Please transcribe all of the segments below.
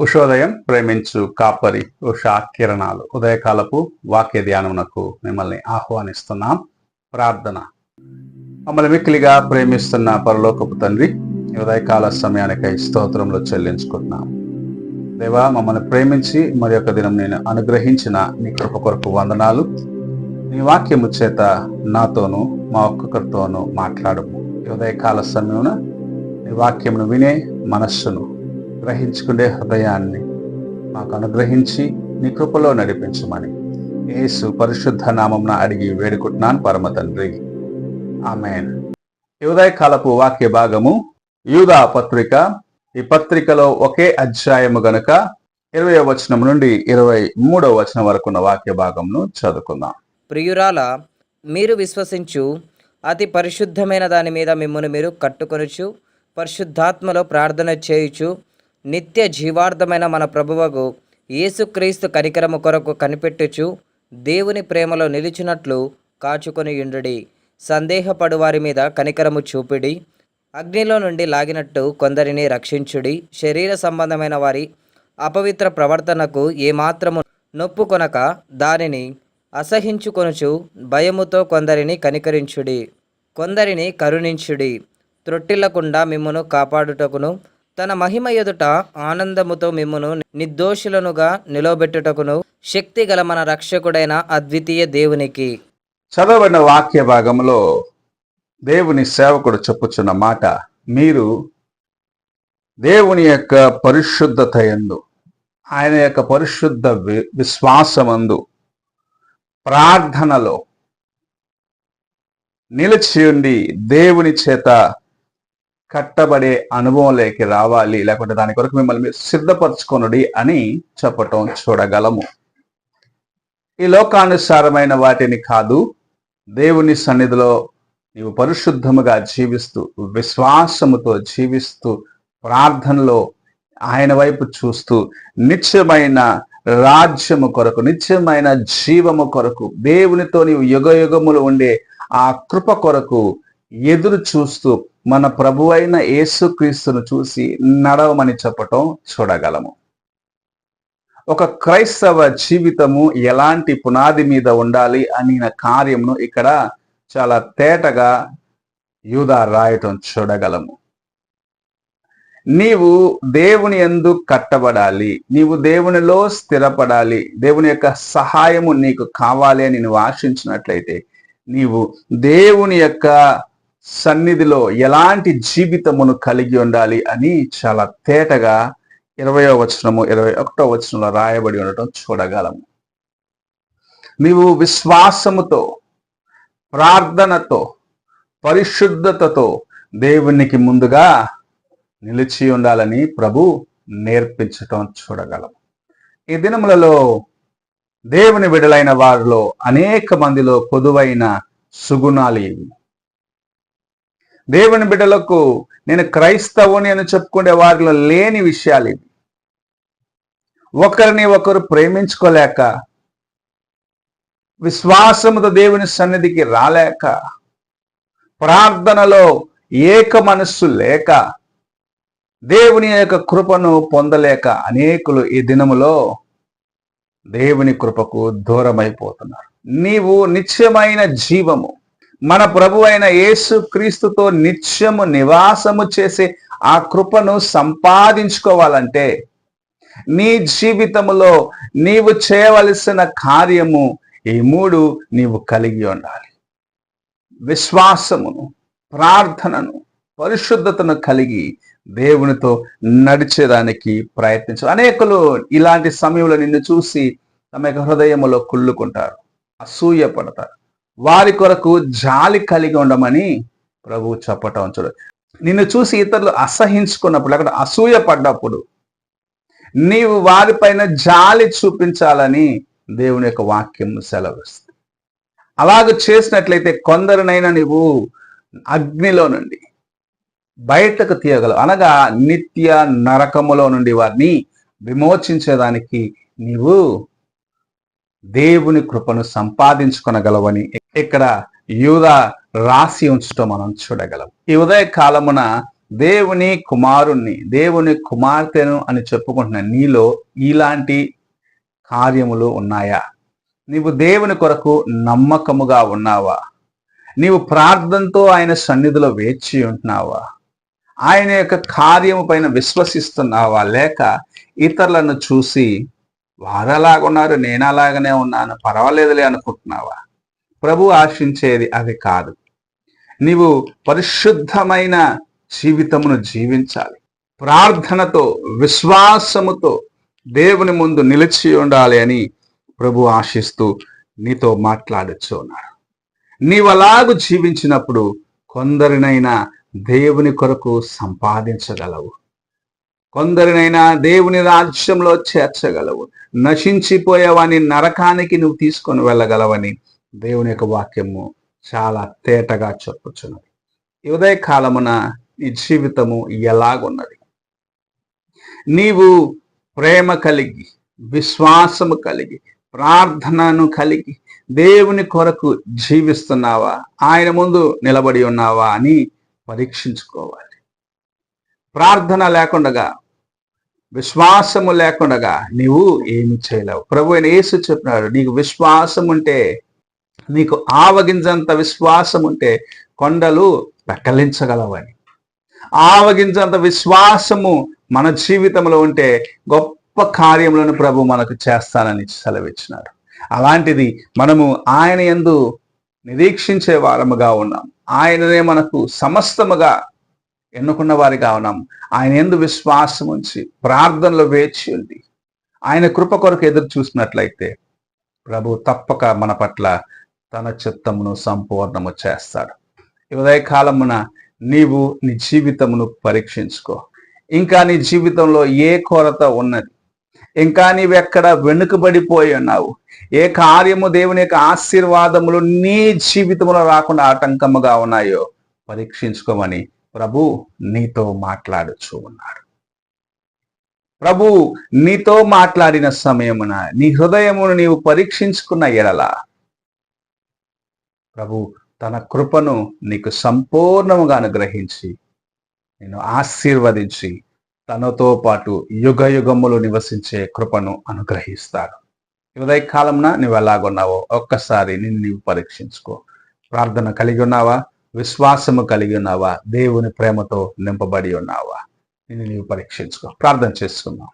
ఉషోదయం ప్రేమించు కాపరి ఉషా కిరణాలు ఉదయకాలపు వాక్య ధ్యానమునకు మిమ్మల్ని ఆహ్వానిస్తున్నాం. ప్రార్థన. మమ్మల్ని మిక్కిలిగా ప్రేమిస్తున్న పరలోకపు తండ్రి, ఈ ఉదయకాల సమయానికై స్తోత్రములు చెల్లించుకుంటున్నాం. దేవా, మమ్మల్ని ప్రేమించి మరి యొక్క దినం నేను అనుగ్రహించిన నీ కృప కొరకు వందనాలు. నీ వాక్యము చేత నాతోనూ మా ఒక్కొక్కరితోనూ మాట్లాడము. ఈ ఉదయకాల సమయమున నీ వాక్యమును వినే మనస్సును, గ్రహించుకునే హృదయాన్ని మాకు అనుగ్రహించి నీ కృపలో నడిపించమని యేసు పరిశుద్ధ నామమున అడిగి వేడుకుంటున్నాను పరమ తండ్రి, ఆమేన్. ఈ ఉదయకాలపు వాక్య భాగము యూదా పత్రిక. ఈ పత్రికలో ఒకే అధ్యాయము గనుక 20వ వచనం నుండి 23వ వచనం వరకు ఉన్న వాక్య భాగంను చదువుకుందాం. ప్రియురాల, మీరు విశ్వసించు అతి పరిశుద్ధమైన దాని మీద మిమ్మును మీరు కట్టుకొనుచు పరిశుద్ధాత్మలో ప్రార్థన చేయుచు నిత్య జీవార్థమైన మన ప్రభువగు యేసుక్రీస్తు కనికరము కొరకు కనిపెట్టుచు దేవుని ప్రేమలో నిలిచినట్లు కాచుకొని యుండుడి. సందేహపడు వారి మీద కనికరము చూపిడి. అగ్నిలో నుండి లాగినట్టు కొందరిని రక్షించుడి. శరీర సంబంధమైన వారి అపవిత్ర ప్రవర్తనకు ఏమాత్రము నొప్పుకొనక దానిని అసహించుకొనుచు భయముతో కొందరిని కనికరించుడి. కొందరిని కరుణించుడి. త్రొట్టిల్లకుండా మిమ్మును కాపాడుటకును తన మహిమ ఎదుట ఆనందముతో మిమ్మును నిర్దోషులనుగా నిలవబెట్టుటకును శక్తి గల మన రక్షకుడైన అద్వితీయ దేవునికి. చదవబడిన వాక్య భాగంలో దేవుని సేవకుడు చెప్పుచున్న మాట, మీరు దేవుని యొక్క పరిశుద్ధత యందు, ఆయన యొక్క పరిశుద్ధ విశ్వాసమందు, ప్రార్థనలో నిలిచి ఉండి దేవుని చేత కట్టబడే అనుభవంలోకి రావాలి, లేకుంటే దాని కొరకు మిమ్మల్ని మీరు సిద్ధపరచుకొనుడి అని చెప్పటం చూడగలము. ఈ లోకానుసారమైన వాటిని కాదు, దేవుని సన్నిధిలో నీవు పరిశుద్ధముగా జీవిస్తూ, విశ్వాసముతో జీవిస్తూ, ప్రార్థనలో ఆయన వైపు చూస్తూ, నిత్యమైన రాజ్యము కొరకు, నిత్యమైన జీవము కొరకు, దేవునితో నీవు యుగయుగములు ఉండే ఆ కృప కొరకు ఎదురు చూస్తూ మన ప్రభువైన యేసుక్రీస్తును చూసి నడవమని చెప్పటం చూడగలము. ఒక క్రైస్తవ జీవితము ఎలాంటి పునాది మీద ఉండాలి అనిన కార్యమును ఇక్కడ చాలా తేటగా యూదా రాయటం చూడగలము. నీవు దేవుని యందు కట్టబడాలి, నీవు దేవునిలో స్థిరపడాలి, దేవుని యొక్క సహాయము నీకు కావాలి అని నువ్వు ఆశించినట్లయితే నీవు దేవుని యొక్క సన్నిధిలో ఎలాంటి జీవితమును కలిగి ఉండాలి అని చాలా తేటగా 20వ వచనము 21వ వచనంలో రాయబడి ఉండటం చూడగలము. నీవు విశ్వాసముతో, ప్రార్థనతో, పరిశుద్ధతతో దేవునికి ముందుగా నిలిచి ఉండాలని ప్రభు నేర్పించటం చూడగలం. ఈ దినములలో దేవుని బిడ్డలైన వారిలో అనేక మందిలో పొదువైన సుగుణాలు ఇవి. దేవుని బిడ్డలకు నేను క్రైస్తవుని అని చెప్పుకునే వారిలో లేని విషయాలు ఇవి. ఒకరిని ఒకరు ప్రేమించుకోలేక, విశ్వాసముతో దేవుని సన్నిధికి రాలేక, ప్రార్థనలో ఏక మనస్సు లేక, దేవుని యొక్క కృపను పొందలేక అనేకులు ఈ దినములో దేవుని కృపకు దూరమైపోతున్నారు. నీవు నిత్యమైన జీవము, మన ప్రభు అయిన యేసు క్రీస్తుతో నిత్యము నివాసము చేసే ఆ కృపను సంపాదించుకోవాలంటే నీ జీవితములో నీవు చేయవలసిన కార్యము ఈ 3 నీవు కలిగి ఉండాలి. విశ్వాసమును, ప్రార్థనను, పరిశుద్ధతను కలిగి దేవునితో నడిచేదానికి ప్రయత్నించు. అనేకులు ఇలాంటి సమయంలో నిన్ను చూసి తమ యొక్క హృదయములో కుళ్ళుకుంటారు, అసూయ పడతారు. వారి కొరకు జాలి కలిగి ఉండమని ప్రభువు చెప్పటం చూడు. నిన్ను చూసి ఇతరులు అసహించుకున్నప్పుడు, లేకపోతే అసూయ పడ్డప్పుడు నీవు వారిపైన జాలి చూపించాలని దేవుని యొక్క వాక్యం సెలవిస్తుంది. అలాగ చేసినట్లయితే కొందరినైనా నీవు అగ్నిలో నుండి బయటకు తీయగలవు, అనగా నిత్య నరకములో నుండి వారిని విమోచించేదానికి నీవు దేవుని కృపను సంపాదించుకొనగలవని ఇక్కడ యూదా రాసి ఉంచటం మనం చూడగలం. ఈ ఉదయ కాలమున దేవుని కుమారుణ్ణి, దేవుని కుమార్తెను అని చెప్పుకుంటున్న నీలో ఇలాంటి కార్యములు ఉన్నాయా? నీవు దేవుని కొరకు నమ్మకముగా ఉన్నావా? నీవు ప్రార్థనతో ఆయన సన్నిధిలో వేచి ఉంటున్నావా? ఆయన యొక్క కార్యము పైన విశ్వసిస్తున్నావా? లేక ఇతరులను చూసి వారు అలాగున్నారు, నేను అలాగనే ఉన్నాను, పర్వాలేదులే అనుకుంటున్నావా? ప్రభు ఆశించేది అది కాదు. నీవు పరిశుద్ధమైన జీవితమును జీవించాలి. ప్రార్థనతో, విశ్వాసముతో దేవుని ముందు నిలిచి ఉండాలి అని ప్రభు ఆశిస్తూ నీతో మాట్లాడుచు ఉన్నాడు. నీవలాగు జీవించినప్పుడు కొందరినైనా దేవుని కొరకు సంపాదించగలవు, కొందరినైనా దేవుని రాజ్యంలో చేర్చగలవు, నశించిపోయేవాని నరకానికి నువ్వు తీసుకొని వెళ్ళగలవని దేవుని యొక్క వాక్యము చాలా తేటగా చెప్పుచున్నది. ఈ ఉదయకాలమున నీ జీవితము ఎలాగున్నది? నీవు ప్రేమ కలిగి, విశ్వాసము కలిగి, ప్రార్థనను కలిగి దేవుని కొరకు జీవిస్తున్నావా? ఆయన ముందు నిలబడి ఉన్నావా అని పరీక్షించుకోవాలి. ప్రార్థన లేకుండా, విశ్వాసము లేకుండా నీవు ఏమి చేయలేవు. ప్రభు అయిన యేసు చెప్పినాడు, నీకు విశ్వాసం ఉంటే, నీకు ఆవగింజంత విశ్వాసం ఉంటే కొండలు పెక్కలించగలవని. ఆవగింజంత విశ్వాసము మన జీవితంలో ఉంటే గొప్ప కార్యములను ప్రభు మనకు చేస్తానని సెలవిచ్చినాడు. అలాంటిది మనము ఆయన యందు నిరీక్షించే వారముగా ఉన్నాం. ఆయననే మనకు సమస్తముగా ఎన్నుకున్న వారిగా ఉన్నాం. ఆయన యందు విశ్వాసం ఉంచి ప్రార్థనలో వేచి ఉంది ఆయన కృప కొరకు ఎదురు చూసినట్లయితే ప్రభు తప్పక మన పట్ల తన చిత్తమును సంపూర్ణము చేస్తాడు. ఈ ఉదయకాలమున నీవు నీ జీవితమును పరీక్షించుకో. ఇంకా నీ జీవితంలో ఏ కొరత ఉన్నది? ఇంకా నీవెక్కడ వెనుకబడిపోయి ఉన్నావు? ఏ కార్యము దేవుని యొక్క ఆశీర్వాదములు నీ జీవితంలో రాకుండా ఆటంకముగా ఉన్నాయో పరీక్షించుకోమని ప్రభు నీతో మాట్లాడుచూ ఉన్నాడు. ప్రభు నీతో మాట్లాడిన సమయమున నీ హృదయమును నీవు పరీక్షించుకున్న ఎడల ప్రభు తన కృపను నీకు సంపూర్ణముగా అనుగ్రహించి నేను ఆశీర్వదించి తనతో పాటు యుగ యుగములు నివసించే కృపను అనుగ్రహిస్తాడు. ఉదయకాలంన నువ్వు ఎలాగున్నావో ఒక్కసారి నిన్ను నీవు పరీక్షించుకో. ప్రార్థన కలిగి ఉన్నావా? విశ్వాసము కలిగి ఉన్నావా? దేవుని ప్రేమతో నింపబడి ఉన్నావా? నిన్ను నీవు పరీక్షించుకో. ప్రార్థన చేసుకుందాం.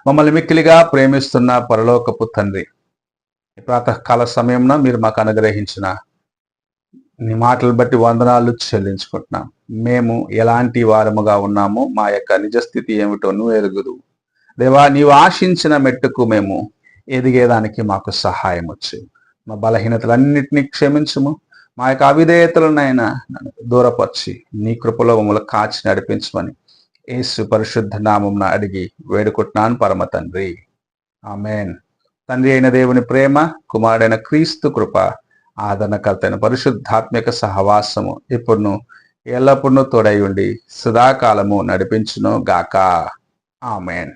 మమ్మల్ని మిక్కిలిగా ప్రేమిస్తున్న పరలోకపు తండ్రి, ఈ ప్రాతకాల సమయంలో మీరు మాకు అనుగ్రహించిన నీ మాటలు బట్టి వందనాలు చెల్లించుకుంటున్నాం. మేము ఎలాంటి వారముగా ఉన్నామో మా యొక్క నిజస్థితి ఏమిటో నువ్వు ఎరుగుదు దేవా. నీవు ఆశించిన మెట్టుకు మేము ఎదిగేదానికి మాకు సహాయం వచ్చు. మా బలహీనతలన్నింటినీ క్షమించుము. మా యొక్క అవిధేయతలనైనా దూరపరిచి నీ కృపలో మమ్మల్ని కాచి నడిపించమని యేసు పరిశుద్ధ నామమున అడిగి వేడుకుంటున్నాను పరమ తండ్రి, ఆమేన్. తండ్రి అయిన దేవుని ప్రేమ, కుమారుడైన క్రీస్తు కృప, ఆదరణకర్తైన పరిశుద్ధాత్మిక సహవాసము ఇప్పుడును ఎల్లప్పుడూ తోడై ఉండి సదాకాలము నడిపించును గాక. ఆమేన్.